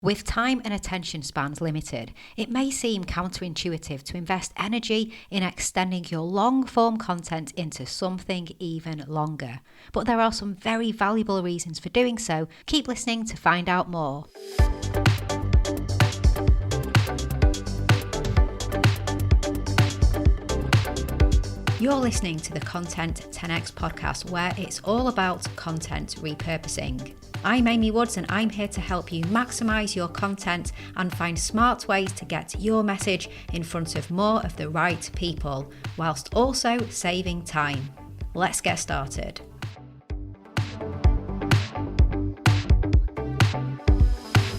With time and attention spans limited, it may seem counterintuitive to invest energy in extending your long-form content into something even longer. But there are some very valuable reasons for doing so. Keep listening to find out more. You're listening to the Content 10x podcast, where it's all about content repurposing. I'm Amy Woods, and I'm here to help you maximize your content and find smart ways to get your message in front of more of the right people, whilst also saving time. Let's get started.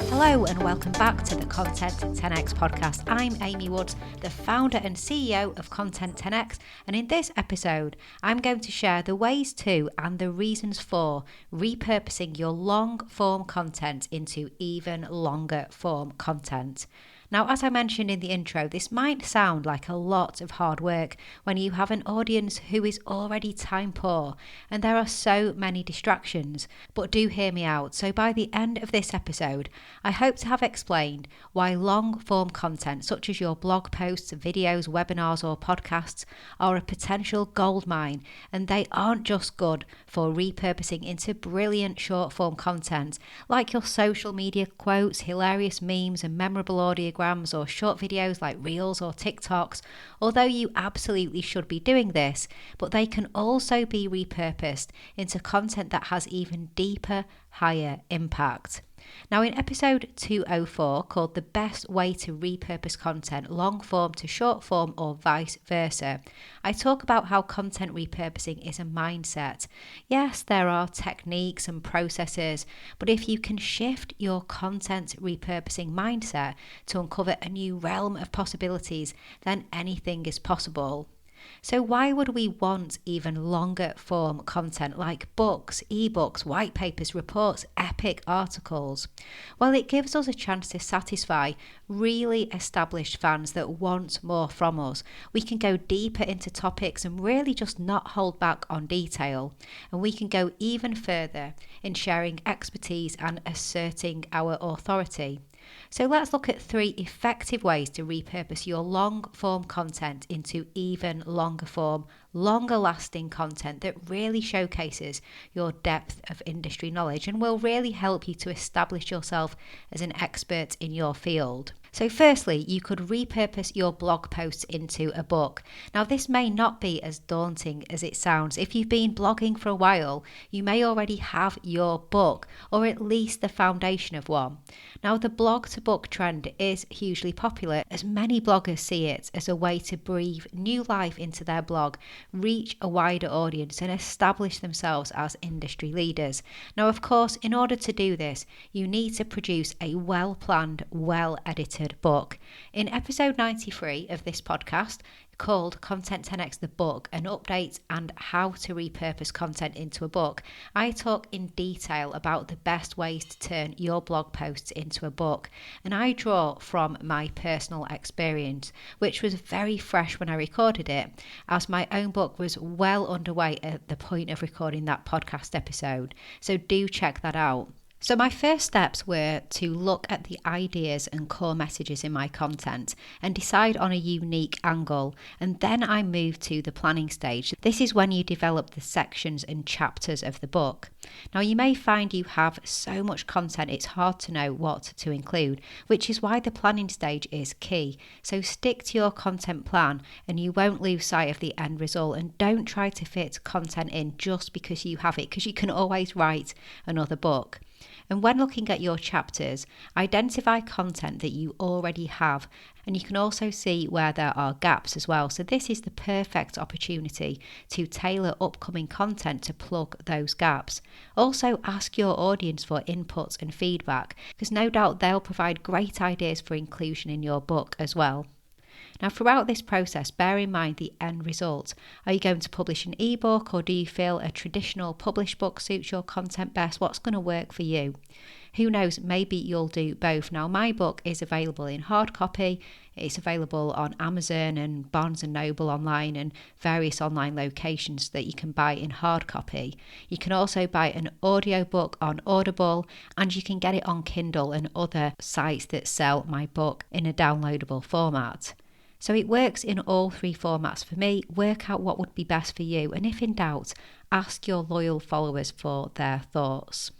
Hello and welcome back to the Content 10x podcast. I'm Amy Woods, the founder and CEO of Content 10x, and in this episode, I'm going to share the ways to and the reasons for repurposing your long form content into even longer form content. Now, as I mentioned in the intro, this might sound like a lot of hard work when you have an audience who is already time poor and there are so many distractions, but do hear me out. So by the end of this episode, I hope to have explained why long form content such as your blog posts, videos, webinars or podcasts are a potential goldmine, and they aren't just good for repurposing into brilliant short form content like your social media quotes, hilarious memes and memorable audiograms or short videos like Reels or TikToks, although you absolutely should be doing this, but they can also be repurposed into content that has even deeper, higher impact. Now, in episode 204, called The Best Way to Repurpose Content, Long Form to Short Form or Vice Versa, I talk about how content repurposing is a mindset. Yes, there are techniques and processes, but if you can shift your content repurposing mindset to uncover a new realm of possibilities, then anything is possible. So why would we want even longer form content like books, ebooks, white papers, reports, epic articles? Well, it gives us a chance to satisfy really established fans that want more from us. We can go deeper into topics and really just not hold back on detail. And we can go even further in sharing expertise and asserting our authority. So let's look at 3 effective ways to repurpose your long form content into even longer form, longer lasting content that really showcases your depth of industry knowledge and will really help you to establish yourself as an expert in your field. So firstly, you could repurpose your blog posts into a book. Now, this may not be as daunting as it sounds. If you've been blogging for a while, you may already have your book, or at least the foundation of one. Now, the blog to book trend is hugely popular, as many bloggers see it as a way to breathe new life into their blog, reach a wider audience and establish themselves as industry leaders. Now, of course, in order to do this, you need to produce a well-planned, well-edited book. In episode 93 of this podcast, called Content 10x the Book, an update and how to repurpose content into a book, I talk in detail about the best ways to turn your blog posts into a book, and I draw from my personal experience, which was very fresh when I recorded it, as my own book was well underway at the point of recording that podcast episode, so do check that out. So my first steps were to look at the ideas and core messages in my content and decide on a unique angle, and then I moved to the planning stage. This is when you develop the sections and chapters of the book. Now, you may find you have so much content it's hard to know what to include, which is why the planning stage is key. So stick to your content plan and you won't lose sight of the end result, and don't try to fit content in just because you have it, because you can always write another book. And when looking at your chapters, identify content that you already have, and you can also see where there are gaps as well. So this is the perfect opportunity to tailor upcoming content to plug those gaps. Also, ask your audience for inputs and feedback, because no doubt they'll provide great ideas for inclusion in your book as well. Now, throughout this process, bear in mind the end result. Are you going to publish an ebook, or do you feel a traditional published book suits your content best? What's going to work for you? Who knows, maybe you'll do both. Now, my book is available in hard copy. It's available on Amazon and Barnes & Noble online and various online locations that you can buy in hard copy. You can also buy an audiobook on Audible, and you can get it on Kindle and other sites that sell my book in a downloadable format. So it works in all three formats for me. Work out what would be best for you, and if in doubt, ask your loyal followers for their thoughts.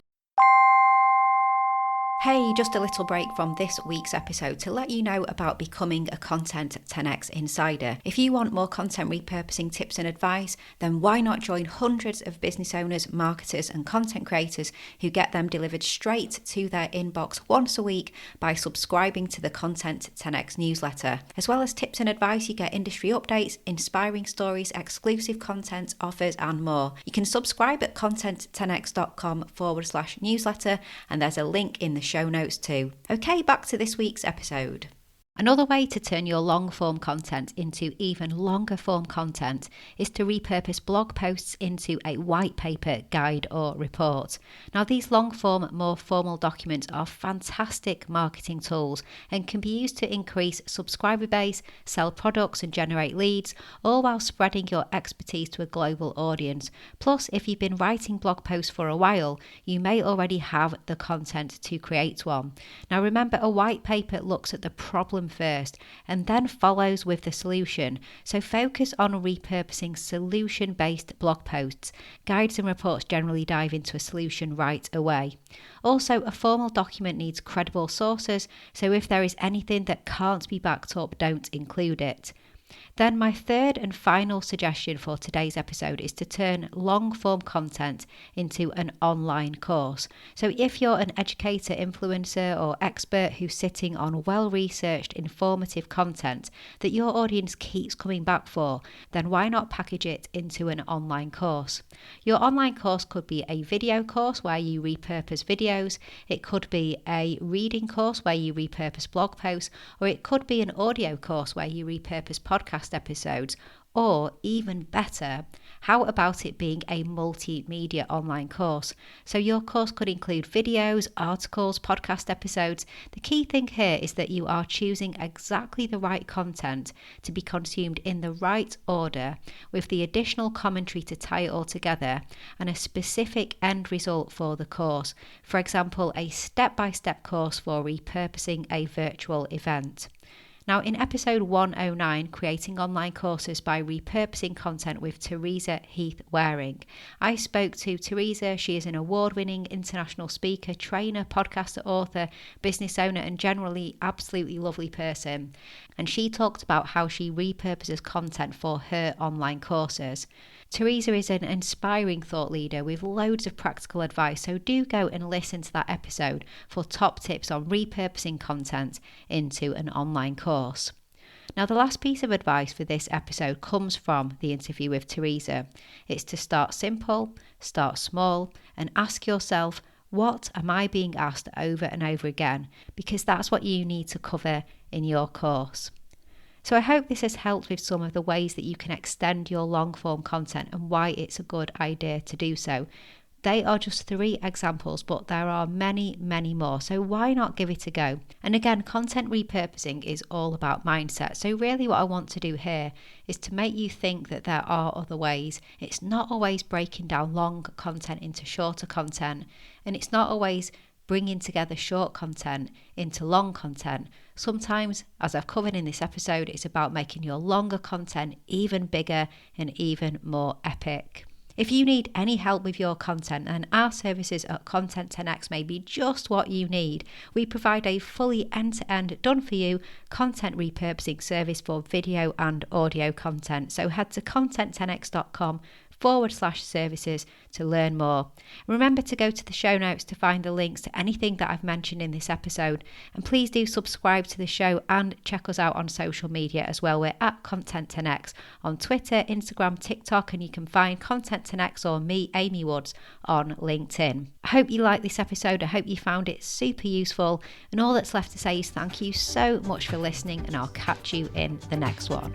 Hey, just a little break from this week's episode to let you know about becoming a Content 10x Insider. If you want more content repurposing tips and advice, then why not join hundreds of business owners, marketers and content creators who get them delivered straight to their inbox once a week by subscribing to the Content 10x newsletter. As well as tips and advice, you get industry updates, inspiring stories, exclusive content, offers and more. You can subscribe at content10x.com/newsletter, and there's a link in the show notes too. Okay, back to this week's episode. Another way to turn your long-form content into even longer-form content is to repurpose blog posts into a white paper, guide or report. Now, these long-form, more formal documents are fantastic marketing tools and can be used to increase subscriber base, sell products and generate leads, all while spreading your expertise to a global audience. Plus, if you've been writing blog posts for a while, you may already have the content to create one. Now, remember, a white paper looks at the problem first and then follows with the solution. So focus on repurposing solution-based blog posts. Guides and reports generally dive into a solution right away. Also, a formal document needs credible sources, so if there is anything that can't be backed up, don't include it. Then my third and final suggestion for today's episode is to turn long-form content into an online course. So if you're an educator, influencer or expert who's sitting on well-researched, informative content that your audience keeps coming back for, then why not package it into an online course? Your online course could be a video course where you repurpose videos, it could be a reading course where you repurpose blog posts, or it could be an audio course where you repurpose podcast episodes, or even better, how about it being a multimedia online course? So your course could include videos, articles, podcast episodes. The key thing here is that you are choosing exactly the right content to be consumed in the right order, with the additional commentary to tie it all together, and a specific end result for the course. For example, a step-by-step course for repurposing a virtual event. Now, in episode 109, Creating Online Courses by Repurposing Content with Teresa Heath Waring, I spoke to Teresa. She is an award-winning international speaker, trainer, podcaster, author, business owner, and generally absolutely lovely person. And she talked about how she repurposes content for her online courses. Teresa is an inspiring thought leader with loads of practical advice, so do go and listen to that episode for top tips on repurposing content into an online course. Now, the last piece of advice for this episode comes from the interview with Teresa. It's to start simple, start small, and ask yourself, what am I being asked over and over again? Because that's what you need to cover in your course. So I hope this has helped with some of the ways that you can extend your long form content and why it's a good idea to do so. They are just 3 examples, but there are many, many more. So why not give it a go? And again, content repurposing is all about mindset. So really what I want to do here is to make you think that there are other ways. It's not always breaking down long content into shorter content, and it's not always bringing together short content into long content. Sometimes, as I've covered in this episode, it's about making your longer content even bigger and even more epic. If you need any help with your content, then our services at Content 10x may be just what you need. We provide a fully end-to-end, done-for-you content repurposing service for video and audio content. So head to content10x.com/services to learn more. Remember to go to the show notes to find the links to anything that I've mentioned in this episode. And please do subscribe to the show and check us out on social media as well. We're at Content 10x on Twitter, Instagram, TikTok, and you can find Content 10x or me, Amy Woods, on LinkedIn. I hope you liked this episode. I hope you found it super useful. And all that's left to say is thank you so much for listening, and I'll catch you in the next one.